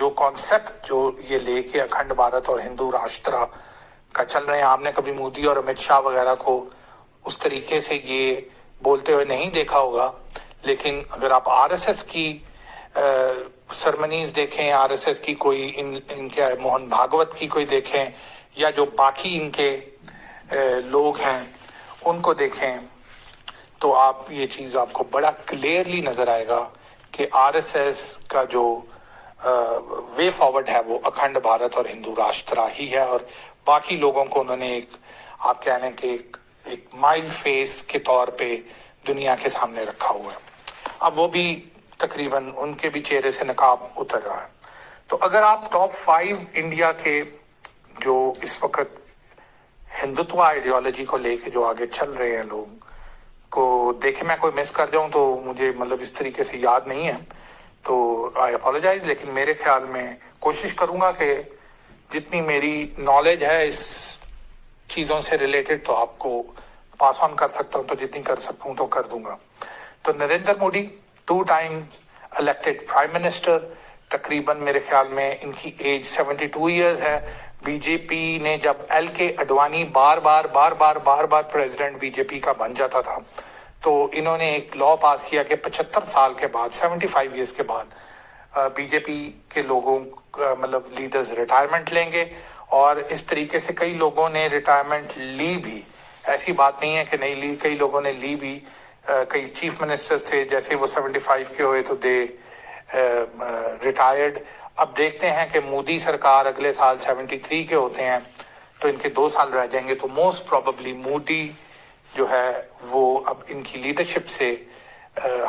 जो कॉन्सेप्ट जो ये लेके अखंड भारत और हिंदू राष्ट्र का चल रहे हैं, आपने कभी मोदी और अमित शाह वगैरह को उस तरीके से ये बोलते हुए नहीं देखा होगा। लेकिन अगर आप आरएसएस की सरमनीज देखें, आरएसएस की कोई इनके मोहन भागवत की कोई देखें, या जो बाकी इनके लोग हैं उनको देखें, तो आप ये चीज़ आपको बड़ा क्लियरली नज़र आएगा कि आरएसएस का जो वे फॉरवर्ड है वो अखंड भारत और हिंदू राष्ट्र ही है, और बाकी लोगों को उन्होंने एक, आप कह लें कि एक माइल्ड फेस के तौर पे दुनिया के सामने रखा हुआ है। अब वो भी तकरीबन उनके भी चेहरे से नकाब उतर रहा है। तो अगर आप टॉप 5 इंडिया के जो इस वक्त हिंदुत्व आइडियोलॉजी को लेके जो आगे चल रहे हैं लोग को देखे, मैं कोई मिस कर जाऊं तो मुझे मतलब इस तरीके से याद नहीं है, तो आई अपोलोजाइज। लेकिन मेरे ख्याल में कोशिश करूंगा कि जितनी मेरी नॉलेज है इस चीज़ों से रिलेटेड तो आपको पास ऑन कर सकता हूं, तो जितनी कर सकता हूं तो कर दूंगा। तो Narendra Modi 2 times elected prime minister, तकरीबन मेरे ख्याल में इनकी एज 72 ईयर्स है। बीजेपी ने जब एल के अडवाणी बार बार प्रेसिडेंट बीजेपी का बन जाता था, तो इन्होंने एक लॉ पास किया कि 75 साल के बाद, 75 ईयर्स के बाद बीजेपी के लोगों मतलब लीडर्स रिटायरमेंट लेंगे। और इस तरीके से कई लोगों ने रिटायरमेंट ली भी, ऐसी बात नहीं है कि नहीं ली, कई लोगों ने ली भी। कई चीफ मिनिस्टर्स थे, जैसे वो 75 के हुए तो दे रिटायर्ड। अब देखते हैं कि मोदी सरकार अगले साल 73 के होते हैं, तो इनके 2 साल रह जाएंगे, तो मोस्ट प्रोबेबली मोदी जो है वो अब इनकी लीडरशिप से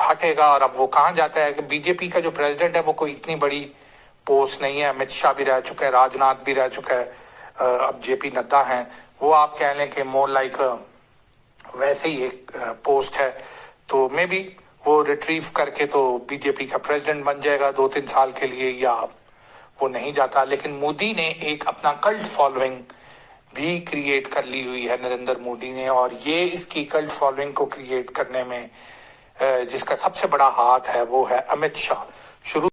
हटेगा। और अब वो कहाँ जाता है कि बीजेपी का जो प्रेसिडेंट है वो कोई इतनी बड़ी पोस्ट नहीं है। अमित शाह भी रह चुका है, राजनाथ भी रह चुका है, अब जेपी नड्डा हैं, वो आप कह लें कि मोर लाइक वैसे ही एक पोस्ट है। तो मे बी वो रिट्रीव करके तो बीजेपी का प्रेसिडेंट बन जाएगा 2-3 साल के लिए, या वो नहीं जाता। लेकिन मोदी ने एक अपना कल्ट फॉलोइंग भी क्रिएट कर ली हुई है, नरेंद्र मोदी ने, और ये इसकी कल्ट फॉलोइंग को क्रिएट करने में जिसका सबसे बड़ा हाथ है वो है अमित शाह। शुरू